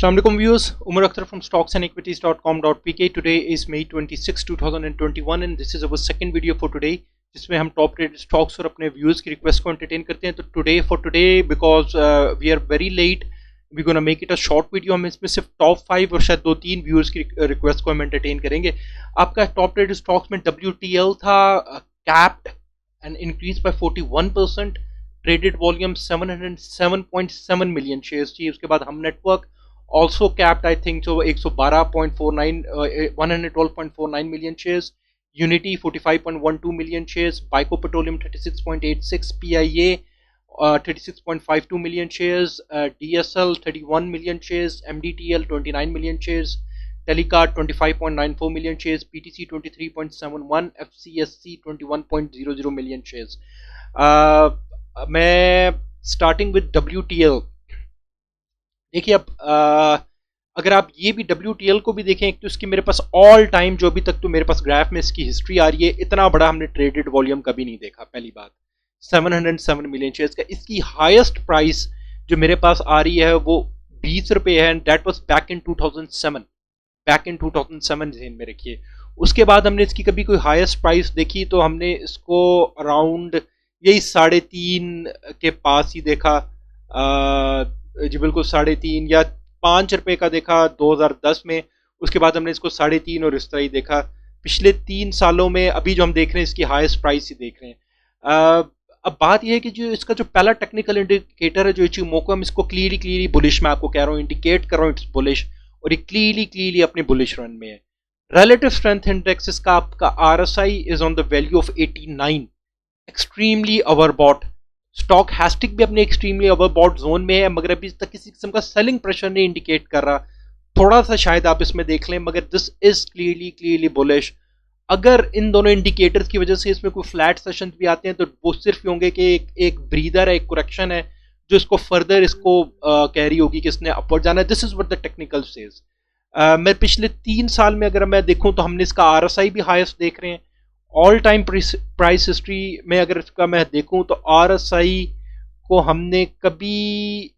Assalamu alaikum viewers, Umar Akhtar from stocksandequities.com.pk. Today is May 26, 2021 and this is our second video for today जिसमें हम top rated stocks और अपने viewers की request को entertain करते हैं. तो today because we are very late we gonna make it a short video. हम इसमें सिर्फ टॉप 5 और शायद 2-3 व्यूअर्स की रिक्वेस्ट को हम एंटरटेन करेंगे. आपका टॉप रेटेड स्टॉक्स में WTL था capped and increase by 41%. Traded volume 707.7 million shares थी. उसके बाद हम network also capped I think so 112.49 112.49 million shares. Unity 45.12 million shares. Baico Petroleum 36.86. PIA 36.52 million shares. DSL 31 million shares. MDTL 29 million shares. Telecard 25.94 million shares. PTC 23.71. FCSC 21.00 million shares. मैं starting with WTL. देखिए अब अगर आप ये भी WTL को भी देखें, एक तो इसकी मेरे पास ऑल टाइम जो अभी तक तो मेरे पास ग्राफ में इसकी हिस्ट्री आ रही है, इतना बड़ा हमने ट्रेडेड वॉल्यूम कभी नहीं देखा. पहली बात 707 मिलियन शेयर्स का. इसकी हाईएस्ट प्राइस जो मेरे पास आ रही है वो 20 रुपये है and that was back in 2007 ध्यान में रखिए. उसके बाद हमने इसकी कभी कोई हाईएस्ट प्राइस देखी तो हमने इसको अराउंड यही 3.5 के पास ही देखा. जी बिल्कुल 3.5 या 5 रुपए का देखा 2010 में. उसके बाद हमने इसको 3.5 और इस तरह ही देखा. पिछले 3 सालों में अभी जो हम देख रहे हैं इसकी हाईएस्ट प्राइस ही देख रहे हैं. अब बात यह है कि जो इसका जो पहला टेक्निकल इंडिकेटर है जो इचिमोको, हम इसको क्लियरली बुलिश में आपको कह रहा हूँ, इंडिकेट कर रहा हूँ इट्स बुलिश, और ये क्लियरली अपने बुलिश रन में है. रिलेटिव स्ट्रेंथ इंडेक्स इसका आपका RSI is on the value of 89, extremely overbought. Stochastic भी अपने एक्सट्रीमली ओवरबॉट जोन में है, मगर अभी तक किसी किस्म का सेलिंग प्रेशर नहीं इंडिकेट कर रहा. थोड़ा सा शायद आप इसमें देख लें, मगर दिस इज क्लियरली बुलिश. अगर इन दोनों इंडिकेटर्स की वजह से इसमें कोई फ्लैट सेशन भी आते हैं तो वो सिर्फ होंगे कि एक ब्रीदर है, एक करेक्शन है जो इसको फर्दर इसको कह रही होगी कि इसने अपवर्ड जाना है. This is what the technical says. मैं पिछले 3 साल में अगर मैं देखूं तो हमने इसका RSI भी हाईएस्ट देख रहे हैं. ऑल टाइम प्राइस हिस्ट्री में अगर इसका मैं देखूं तो RSI को हमने कभी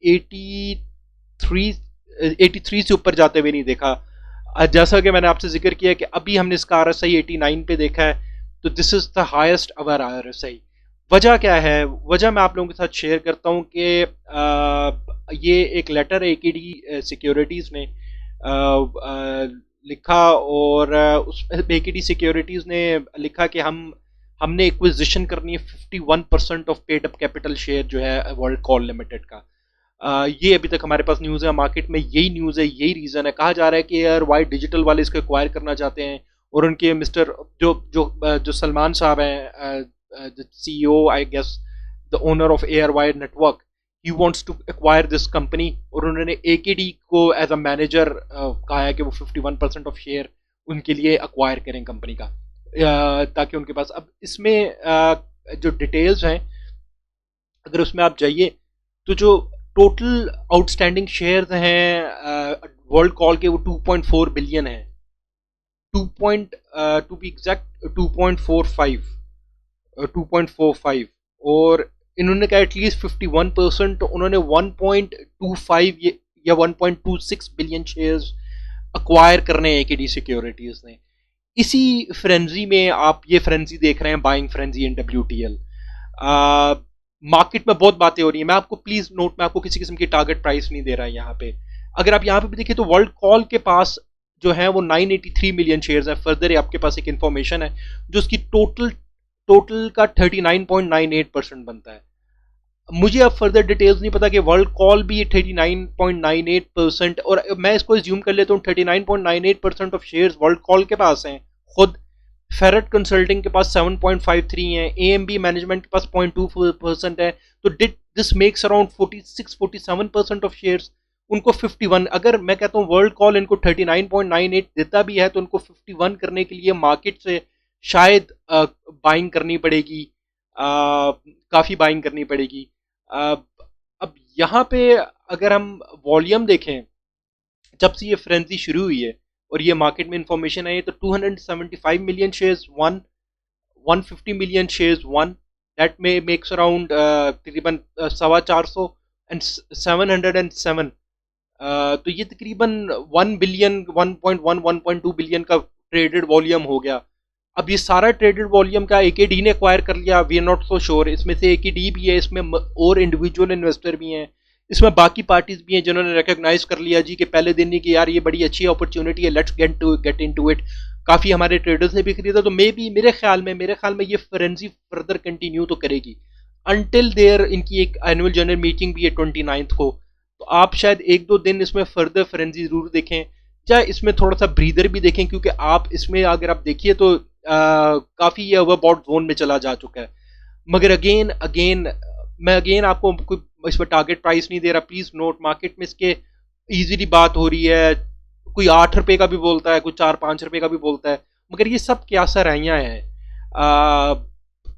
83 से ऊपर जाते हुए नहीं देखा. जैसा कि मैंने आपसे जिक्र किया कि अभी हमने इसका RSI 89 पे देखा है, तो this is the highest our RSI. वजह क्या है? वजह मैं आप लोगों के साथ शेयर करता हूं कि ये एक लेटर है AKD सिक्योरिटीज़ ने लिखा, और उस AKD सिक्योरिटीज ने लिखा कि हमने एक्विजिशन करनी है 51% of paid up capital share जो है वर्ल्ड कॉल लिमिटेड का. ये अभी तक हमारे पास न्यूज़ है, मार्केट में यही न्यूज़ है, यही रीज़न है. कहा जा रहा है कि यार वाई डिजिटल वाले इसको एक्वायर करना चाहते हैं, और उनके मिस्टर जो सलमान साहब हैं, CEO I guess the owner of AirWire network, he wants to acquire this company, और उन्होंने AKD को एज अ मैनेजर कहा है कि वो 51% ऑफ शेयर उनके लिए अक्वायर करें कंपनी का, ताकि उनके पास. अब इसमें जो डिटेल्स हैं अगर उसमें आप जाइए तो जो टोटल आउटस्टैंडिंग शेयर्स हैं वर्ल्ड कॉल के वो 2.4 बिलियन है. टू बी एग्जैक्ट 2.45, और इन्होंने कहा एटलीस्ट 51%, उन्होंने 1.25 या 1.26 बिलियन शेयर्स अक्वायर करने हैं AKD सिक्योरिटीज ने. इसी फ्रेंजी में आप ये फ्रेंजी देख रहे हैं, बाइंग फ्रेंजी इन WTL. मार्केट में बहुत बातें हो रही हैं. मैं आपको प्लीज नोट, मैं आपको किसी किस्म की टारगेट प्राइस नहीं दे रहा है यहाँ पे. अगर आप यहाँ पे भी देखिए तो वर्ल्ड कॉल के पास जो है वो 983 मिलियन शेयर्स है. फर्दर आपके पास एक इंफॉर्मेशन है जो उसकी टोटल का 39.98% बनता है. मुझे अब फर्दर डिटेल्स नहीं पता कि वर्ल्ड कॉल भी 39.98%, और मैं इसको एज्यूम कर लेता हूँ 39.98% ऑफ शेयर्स वर्ल्ड कॉल के पास हैं. खुद फेरेट कंसल्टिंग के पास 7.53 हैं, AMB मैनेजमेंट के पास 0.2% है. तो this makes around 46-47% of shares. उनको 51, अगर मैं कहता हूँ वर्ल्ड कॉल इनको 39.98 देता भी है तो उनको 51 करने के लिए मार्केट से शायद बाइंग करनी पड़ेगी, काफ़ी बाइंग करनी पड़ेगी. अब यहाँ पे अगर हम वॉल्यूम देखें, जब से ये फ्रेंजी शुरू हुई है और ये मार्केट में इंफॉर्मेशन आई है, तो 275 million shares one, 150 million shares one, that में मेक्स अराउंड तकरीबन 450, एंड 707 तो ये तकरीबन 1 बिलियन 1.1 1.2 बिलियन का ट्रेडेड वॉल्यूम हो गया। अब ये सारा ट्रेडेड वॉल्यूम का AKD ने एक्वायर कर लिया, we are not so sure. इसमें से AKD भी है, इसमें और इंडिविजुअल इन्वेस्टर भी हैं, इसमें बाकी पार्टीज भी हैं जिन्होंने रिकॉग्नाइज कर लिया जी कि पहले दिन ही कि यार ये बड़ी अच्छी अपॉर्चुनिटी है, लेट्स गेट इनटू इट। काफी हमारे ट्रेडर्स ने भी खरीदा। तो मे बी मेरे ख्याल में ये फ्रेंजी फर्दर कंटिन्यू तो करेगी अनटिल देयर। इनकी एक एनुअल जनरल मीटिंग भी है 29 को, तो आप शायद एक दो दिन इसमें फर्दर फ्रेंजी जरूर देखें, चाहे इसमें थोड़ा सा ब्रीदर भी देखें, क्योंकि आप इसमें अगर आप देखिए तो काफी ये ओवरबॉट जोन में चला जा चुका है। मगर अगेन अगेन मैं अगेन आपको कोई इस पर टारगेट प्राइस नहीं दे रहा, प्लीज नोट। मार्केट में इसके इजीली बात हो रही है, कोई 8 रुपए का भी बोलता है, कोई 4-5 रुपए का भी बोलता है, मगर ये सब क्या सराइयाँ हैं।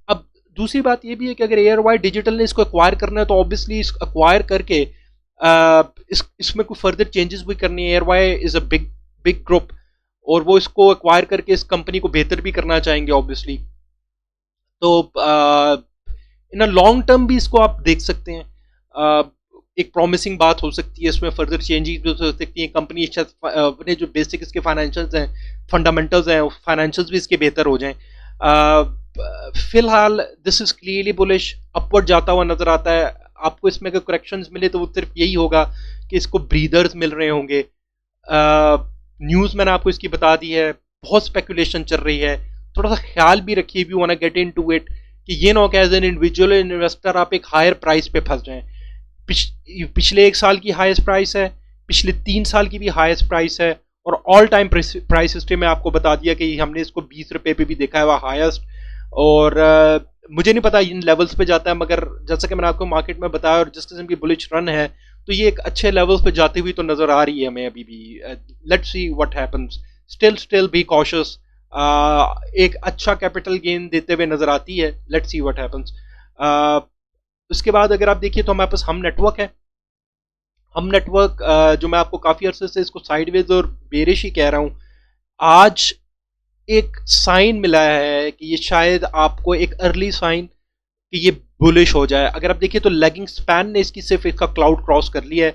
अब दूसरी बात ये भी है कि अगर एयरवाई डिजिटल ने इसको एक्वायर करना है तो ऑब्वियसली इस एक्वायर करके इसमें कोई फर्दर चेंजेस भी करनी है। ARY is a big big group और वो इसको एक्वायर करके इस कंपनी को बेहतर भी करना चाहेंगे ऑब्वियसली। तो इन अ लॉन्ग टर्म भी इसको आप देख सकते हैं, एक प्रॉमिसिंग बात हो सकती है, इसमें फर्दर चेंजेस भी हो सकती है। कंपनी अपने जो बेसिक इसके फाइनेंशियल्स हैं, फंडामेंटल्स हैं, फाइनेंशियल्स भी इसके बेहतर हो जाएं। फिलहाल this is clearly bullish, upward जाता हुआ नजर आता है। आपको इसमें अगर करेक्शंस मिले तो वो सिर्फ यही होगा कि इसको ब्रीदर्स मिल रहे होंगे। न्यूज़ मैंने आपको इसकी बता दी है, बहुत स्पेकुलेशन चल रही है। थोड़ा सा ख्याल भी रखिए if you want to get into it कि ये ना हो कि एज एन इंडिविजुअल इन्वेस्टर आप एक हायर प्राइस पे फंस जाएं। पिछले 1 साल की हाईएस्ट प्राइस है, पिछले 3 साल की भी हाईएस्ट प्राइस है, और ऑल टाइम प्राइस हिस्ट्री में आपको बता दिया कि हमने इसको 20 रुपए पे भी देखा है वह हाईएस्ट। और मुझे नहीं पता इन लेवल्स पे जाता है, मगर जैसा कि मैंने आपको मार्केट में बताया और जिस किस्म की बुलिश रन है, तो ये एक अच्छे लेवल्स पे जाती हुई तो नजर आ रही है हमें अभी भी। Let's see what happens, still be cautious. एक अच्छा कैपिटल गेन देते हुए नजर आती है, लेट्स सी व्हाट हैपेंस। उसके बाद अगर आप देखिए तो हमारे पास हम नेटवर्क है। हम नेटवर्क जो मैं आपको काफी अरसे से इसको साइडवेज और बेरिश ही कह रहा हूं, आज एक साइन मिला है कि ये शायद आपको एक अर्ली साइन कि ये बुलिश हो जाए। अगर आप देखिए तो लेगिंग स्पैन ने इसकी सिर्फ इसका क्लाउड क्रॉस कर लिया है,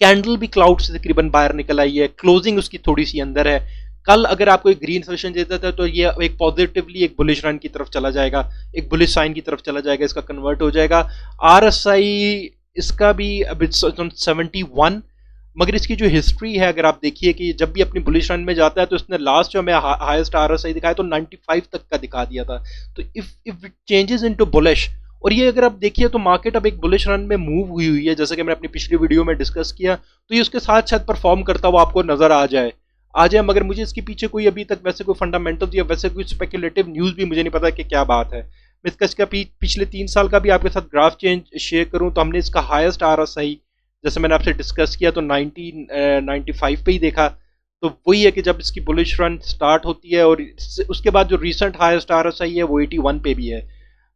कैंडल भी क्लाउड से तकरीबन बाहर निकल आई है, क्लोजिंग उसकी थोड़ी सी अंदर है। कल अगर आपको एक ग्रीन सेशन देता था तो ये एक पॉजिटिवली एक बुलिश रन की तरफ चला जाएगा, एक बुलिश साइन की तरफ चला जाएगा, इसका कन्वर्ट हो जाएगा। RSI इसका भी अभी 71, मगर इसकी जो हिस्ट्री है अगर आप देखिए कि जब भी अपनी बुलिश रन में जाता है तो इसने लास्ट जो हमें हाईएस्ट RSI दिखाया तो 95 तक का दिखा दिया था। तो if it changes into bullish, और ये अगर आप देखिए तो मार्केट अब एक बुलिश रन में मूव हुई है, जैसे कि मैंने अपनी पिछली वीडियो में डिस्कस किया, तो ये उसके साथ साथ परफॉर्म करता हुआ आपको नजर आ जाए। मगर मुझे इसके पीछे कोई अभी तक वैसे कोई फंडामेंटल्स या वैसे कोई स्पेकुलेटिव न्यूज़ भी मुझे नहीं पता कि क्या बात है। मैं इसका पिछले 3 साल का भी आपके साथ ग्राफ चेंज शेयर करूं तो हमने इसका हाईएस्ट RSI जैसे मैंने आपसे डिस्कस किया तो 1995 पे ही देखा। तो वही है कि जब इसकी बुलिश रन स्टार्ट होती है और उसके बाद जो रिसेंट हाईएस्ट RSI है वो 81 पे भी है।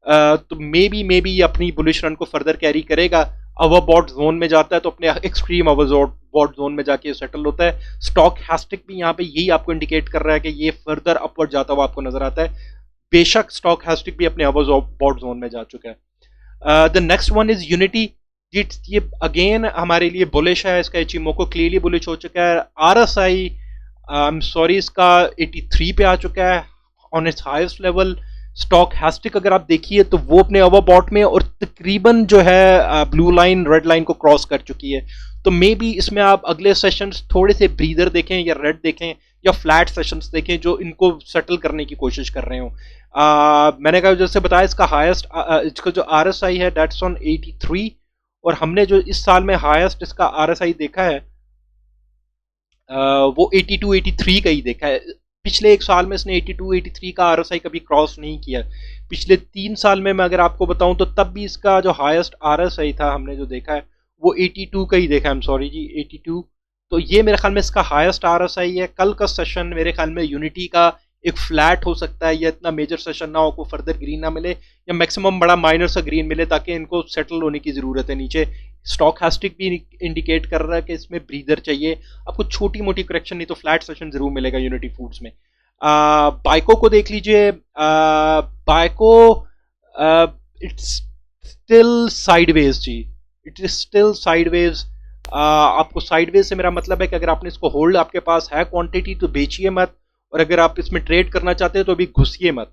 तो मे बी अपनी बुलिश रन को फर्दर कैरी करेगा, ओवरबॉट जोन में जाता है तो अपने एक्सट्रीम ओवरबॉट जोन में जाके सेटल होता है। स्टॉक हैस्टिक भी यहाँ पे यही आपको इंडिकेट कर रहा है कि ये फर्दर अपवर्ड जाता हुआ आपको नजर आता है। बेशक स्टॉक हैस्टिक भी अपने ओवरबॉट जोन में जा चुका है। The next one is unity. ये अगेन हमारे लिए बुलिश है, इसका इचिमोको क्लियरली बुलिश हो चुका है। RSI आई एम सॉरी इसका 83 पे आ चुका है on its highest level. Stochastic अगर आप देखिए तो वो अपने ओवरबॉट में और तकरीबन जो है ब्लू लाइन रेड लाइन को क्रॉस कर चुकी है। तो मे बी इसमें आप अगले सेशंस थोड़े से ब्रीदर देखें या रेड देखें या फ्लैट सेशंस देखें जो इनको सेटल करने की कोशिश कर रहे हो। मैंने कहा जैसे बताया इसका हाईएस्ट इसका जो RSI है दैट्स ऑन 83, और हमने जो इस साल में हाईएस्ट इसका RSI देखा है वो 82-83 का ही देखा है। पिछले 1 साल में इसने 82-83 का RSI कभी क्रॉस नहीं किया। पिछले 3 साल में मैं अगर आपको बताऊं तो तब भी इसका जो हाईएस्ट RSI था हमने जो देखा है वो 82 का ही देखा है। सॉरी जी 82। तो ये मेरे ख्याल में इसका हाईएस्ट RSI है। कल का सेशन मेरे ख्याल में यूनिटी का एक फ्लैट हो सकता है, या इतना मेजर सेशन ना हो को फर्दर ग्रीन ना मिले, या मैक्सिमम बड़ा माइनर सा ग्रीन मिले ताकि इनको सेटल होने की जरूरत है नीचे। स्टॉक हैस्टिक भी इंडिकेट कर रहा है कि इसमें ब्रीदर चाहिए आपको, छोटी मोटी करेक्शन नहीं तो फ्लैट सेशन जरूर मिलेगा यूनिटी फूड्स में। बाइको को देख लीजिए। बाइको इट्स स्टिल साइडवेज जी, इट इज स्टिल साइडवेज। आपको साइडवेज से मेरा मतलब है कि अगर आपने इसको होल्ड आपके पास है क्वांटिटी तो बेचिए मत, और अगर आप इसमें ट्रेड करना चाहते हैं तो अभी घुसिए मत।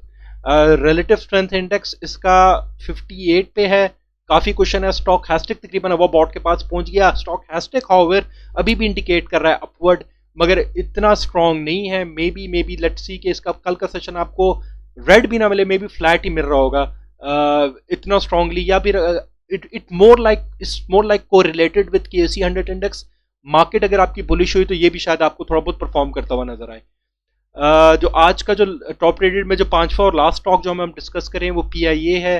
रिलेटिव स्ट्रेंथ इंडेक्स इसका 58 पे है। काफी क्वेश्चन है। स्टॉक हैस्टिक तकरीबन अब बॉट के पास पहुंच गया। स्टॉक हैस्टिक हाउएवर अभी भी इंडिकेट कर रहा है अपवर्ड, मगर इतना स्ट्रांग नहीं है। मे बी लेट्स सी कि इसका कल का सेशन आपको रेड भी ना मिले, मे बी फ्लैट ही मिल रहा होगा इतना स्ट्रांगली, या फिर it more like correlated with KSE 100 index. Market अगर आपकी बुलिश हुई तो ये भी शायद आपको थोड़ा बहुत परफॉर्म करता हुआ नजर आए। जो आज का जो टॉप रेटेड में जो पांचवा और लास्ट स्टॉक जो हम डिस्कस करें वो पीआईए है।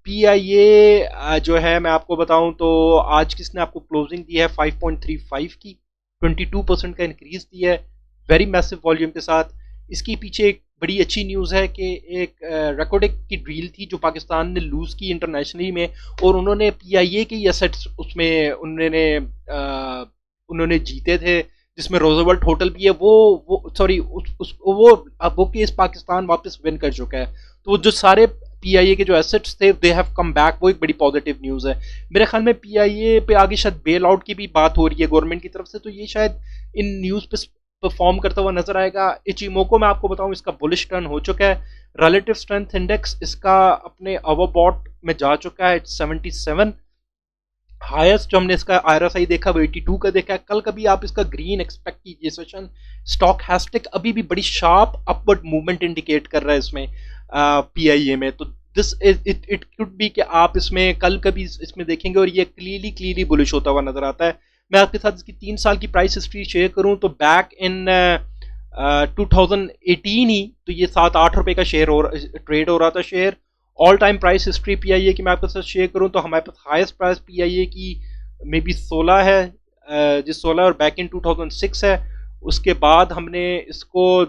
पीआईए जो है मैं आपको बताऊं तो आज किसने आपको क्लोजिंग दी है 5.35 की, 22% का इंक्रीज दिया है वेरी मैसिव वॉल्यूम के साथ। इसके पीछे एक बड़ी अच्छी न्यूज़ है कि एक रेकोडेक की डील थी जो पाकिस्तान ने लूज की इंटरनेशनली में, और उन्होंने पीआईए के एसेट्स उसमें उन्होंने जीते थे, जिसमें रोजवेल्ट होटल भी है। वो सॉरी वो केस पाकिस्तान वापस विन कर चुका है। तो वो जो सारे पीआईए के जो एसेट्स थे दे हैव कम बैक, वो एक बड़ी पॉजिटिव न्यूज़ है। मेरे ख्याल में पीआईए पे आगे शायद बेल आउट की भी बात हो रही है गवर्नमेंट की तरफ से, तो ये शायद इन न्यूज़ पे परफॉर्म करता हुआ नजर आएगा। इचिमोको में आपको बताऊं इसका बुलिश टर्न हो चुका है। रिलेटिव स्ट्रेंथ इंडेक्स इसका अपने ओवरबॉट में जा चुका है 77। हाईएस्ट जो हमने इसका आरएसआई देखा वो 82 का देखा है। कल कभी आप इसका ग्रीन एक्सपेक्ट कीजिए सेशन। स्टॉक हैस्टिक अभी भी बड़ी शार्प अपवर्ड मूवमेंट इंडिकेट कर रहा है इसमें पीआईए में। तो दिस इट कुड बी कि आप इसमें कल कभी इसमें देखेंगे और ये क्लियरली बुलिश होता हुआ नजर आता है। मैं आपके साथ इसकी 3 साल की प्राइस हिस्ट्री शेयर करूं तो बैक इन 2018 ही तो ये 7-8 रुपए का शेयर ट्रेड हो रहा था share. All time price history PIA की मैं आपके साथ शेयर करूं तो हमारे पास हाईएस्ट प्राइस पीआईए की मे बी 16 है, जिस 16 और बैक इन 2006 है। उसके बाद हमने इसको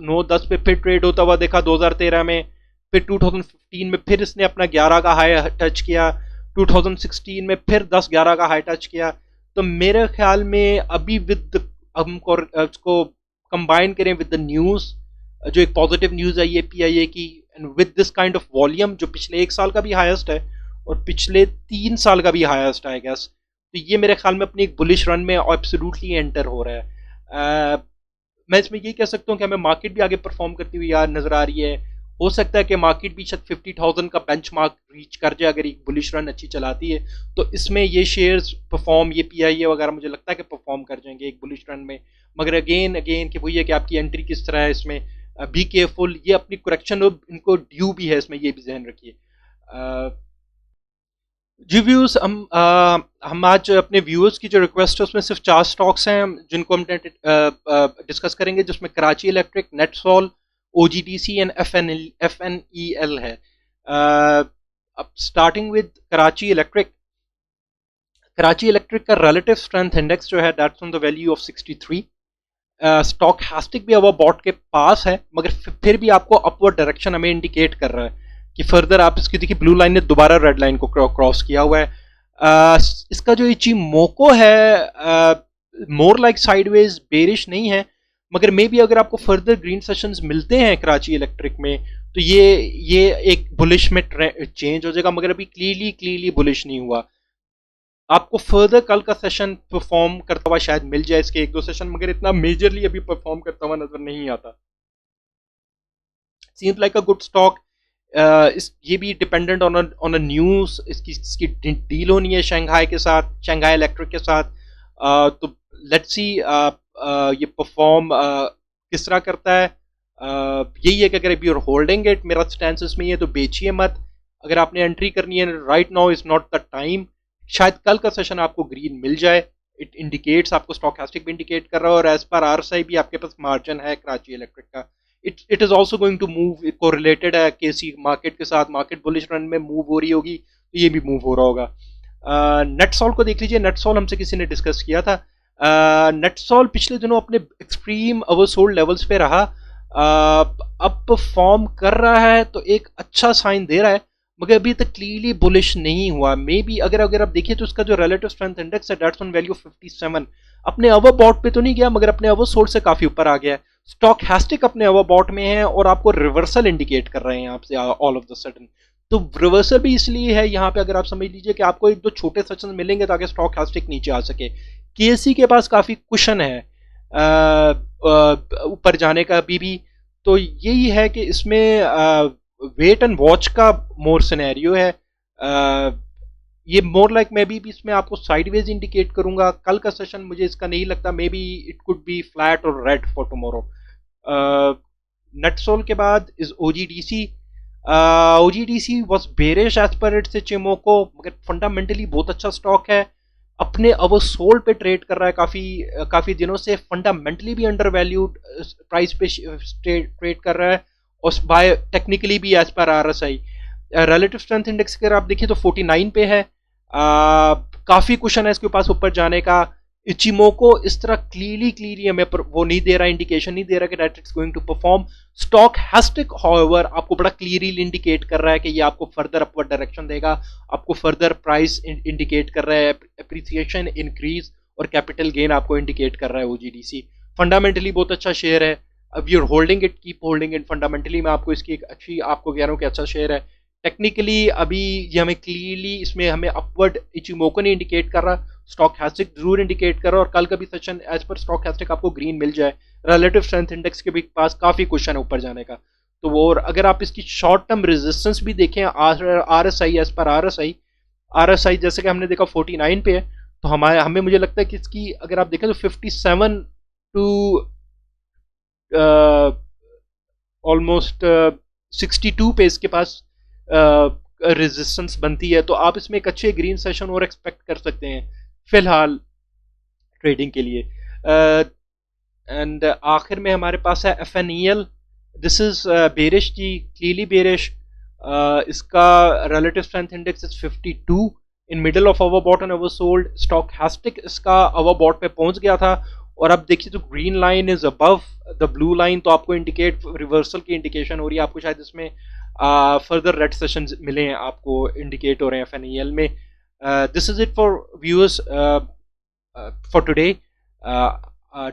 9-10 पे फिर ट्रेड होता हुआ देखा 2013 में। फिर 2015 में फिर इसने अपना 11 का हाई टच किया। 2016 में फिर 10-11 का हाई टच किया। तो मेरे ख्याल में अभी विद हमको इसको कंबाइन करें विद द न्यूज़, जो एक पॉजिटिव न्यूज़ आई है पीआईए की, and with this kind of volume जो पिछले 1 साल का भी हाईएस्ट है और पिछले 3 साल का भी हाईएस्ट है आई गेस, तो ये मेरे ख्याल में अपनी एक बुलिश रन में एब्सोल्युटली एंटर हो रहा है। मैं इसमें ये कह सकता हूँ कि हमें मार्केट भी आगे परफॉर्म करती हुई यार नजर आ रही है। हो सकता है कि मार्केट भी शायद 50,000 का बेंचमार्क रीच कर जाए अगर एक बुलिश रन अच्छी चलाती है, तो इसमें ये शेयर्स परफॉर्म, ये पीआईए वगैरह मुझे लगता है कि परफॉर्म कर जाएंगे एक बुलिश रन में। मगर अगेन कि वही है कि आपकी एंट्री किस तरह है इसमें, बी केयरफुल, ये अपनी करेक्शन इनको ड्यू भी है इसमें, ये भी ध्यान रखिए। जी व्यूज हम आज अपने व्यूअर्स की जो रिक्वेस्ट है उसमें सिर्फ 4 स्टॉक्स हैं जिनको हम डिस्कस करेंगे, जिसमें कराची इलेक्ट्रिक, नेटसॉल, ओजीडीसी एंड एफएनईएल है। अब starting with Karachi electric. Karachi electric का रिलेटिव स्ट्रेंथ इंडेक्स जो है that's on the value of 63। Stochastic भी ओवर बॉट के पास है, मगर फिर भी आपको अपवर्ड डायरेक्शन हमें इंडिकेट कर रहा है कि फर्दर आप इसकी देखिए ब्लू लाइन ने दोबारा रेड लाइन को क्रॉस किया हुआ है। इसका जो इचिमोको है मोर लाइक साइडवेज बेरिश नहीं है, मगर मे बी अगर आपको फर्दर ग्रीन सेशंस मिलते हैं कराची इलेक्ट्रिक में तो ये एक बुलिश में चेंज हो जाएगा, मगर अभी क्लियरली बुलिश नहीं हुआ। आपको फर्दर कल का सेशन परफॉर्म करता हुआ शायद मिल जाए इसके 1-2 सेशन, मगर इतना मेजरली अभी परफॉर्म करता हुआ नजर नहीं आता। Seems like a good stock. ये भी डिपेंडेंट ऑन अ न्यूज़, इसकी डील होनी है शंघाई के साथ, शंघाई इलेक्ट्रिक के साथ। तो लेट्स सी ये परफॉर्म किस तरह करता है। यही है कि अगर यूर होल्डिंग इट, मेरा स्टैंस इसमें ये तो बेचिए मत। अगर आपने एंट्री करनी है right now is not the time. शायद कल का सेशन आपको ग्रीन मिल जाए, इट इंडिकेट्स, आपको स्टॉकेस्टिक भी इंडिकेट कर रहा है और एज पर आरएसआई भी आपके पास मार्जिन है कराची इलेक्ट्रिक का। It is also going to move, correlated है केसी मार्केट के साथ। मार्केट बुलिश रन में मूव हो रही होगी तो ये भी मूव हो रहा होगा। नेटसॉल को देख लीजिए। नेटसॉल हमसे किसी ने डिस्कस किया था। नेटसॉल पिछले दिनों अपने एक्सट्रीम ओवरसोल्ड लेवल्स पे रहा, अब परफॉर्म कर रहा है तो एक अच्छा साइन दे रहा है, मगर अभी तक क्लियरली बुलिश नहीं हुआ। मे बी अगर आप देखिए तो इसका जो रिलेटिव स्ट्रेंथ इंडेक्स है दैट्स ऑन वैल्यू 57। अपने ओवरबॉट पे तो नहीं गया, मगर अपने ओवरसोल्ड से काफी ऊपर आ गया है। स्टॉक हैस्टिक अपने ओवरबॉट में है और आपको रिवर्सल इंडिकेट कर रहे हैं आपसे ऑल ऑफ द सडन। तो रिवर्सल भी इसलिए है यहाँ पे, अगर आप समझ लीजिए कि आपको एक दो छोटे सेशन मिलेंगे ताकि स्टॉक हैस्टिक नीचे आ सके। केएससी के पास काफी कुशन है ऊपर जाने का अभी भी। तो यही है कि इसमें वेट एंड वॉच का मोर सिनेरियो है। ये मोर लाइक मे बी इसमें आपको साइडवेज इंडिकेट करूंगा। कल का सेशन मुझे इसका नहीं लगता, maybe it could be flat or red for tomorrow. NetSol के बाद is OGDC. OGDC was bearish as per it's Ichimoku, मगर फंडामेंटली बहुत अच्छा स्टॉक है। अपने अवर सोल्ड पे ट्रेड कर रहा है काफी काफी दिनों से। फंडामेंटली भी अंडर वैल्यूड प्राइस पे ट्रेड कर रहा है, और बाय टेक्निकली भी as per RSI. Relative strength index अगर आप देखिए तो 49 पे है। काफी क्वेश्चन है इसके पास ऊपर जाने का। इचिमोको इस तरह क्लियरली हमें वो नहीं दे रहा, इंडिकेशन नहीं दे रहा कि that it's going to perform. Stochastic however आपको बड़ा क्लियरली इंडिकेट कर रहा है कि ये आपको फर्दर अपवर्ड डायरेक्शन देगा, आपको फर्दर प्राइस इंडिकेट कर रहा है, एप्रिसिएशन इंक्रीज और कैपिटल गेन आपको इंडिकेट कर रहा है ओजीडीसी। फंडामेंटली बहुत अच्छा शेयर है। अब your holding it, keep holding it. Fundamentally मैं आपको इसकी एक अच्छी आपको कह रहा हूँ कि अच्छा शेयर है। टेक्निकली अभी ये हमें क्लियरली इसमें हमें अपवर्ड इचिमोको नहीं इंडिकेट कर रहा, स्टॉक हैस्टिक जरूर इंडिकेट कर रहा है। और कल का भी सेशन एज पर स्टॉक हैस्टिक आपको ग्रीन मिल जाए। रिलेटिव स्ट्रेंथ इंडेक्स के भी पास काफी क्वेश्चन है ऊपर जाने का। तो वो, और अगर आप इसकी शॉर्ट टर्म रेजिस्टेंस भी देखें, आरएसआई एज पर आरएसआई जैसे कि हमने देखा 49 पे है, तो हमें मुझे लगता है कि इसकी अगर आप देखें तो 57 टू ऑलमोस्ट 62 पे इसके पास रेजिस्टेंस बनती है। तो आप इसमें एक अच्छे ग्रीन सेशन और एक्सपेक्ट कर सकते हैं फिलहाल ट्रेडिंग के लिए। एंड आखिर में हमारे पास है एफएनईएल। दिस इज बेरिश जी, क्लियरली बेरिश। इसका relative strength index is 52 in middle of overbought and oversold. Stochastic इसका ओवरबॉट पे पहुंच गया था, और अब देखिए तो green line is above the blue line, तो आपको इंडिकेट रिवर्सल की इंडिकेशन हो रही है। आपको शायद इसमें फर्दर रेड सेशन मिले हैं, आपको इंडिकेट हो रहे हैं एफएनईएल में। This is it for viewers for today.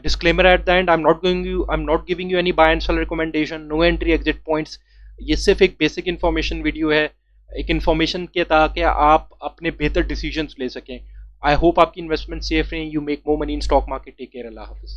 Disclaimer at the end, I'm not giving you any buy and sell recommendation, no entry exit points. ये सिर्फ एक बेसिक इन्फॉर्मेशन वीडियो है, एक इन्फॉर्मेशन के ताकि आप अपने बेहतर डिसीजंस ले सकें। आई होप आपकी इन्वेस्टमेंट सेफ रहे, you make more money in stock market. Take care, अल्लाह हाफिज़।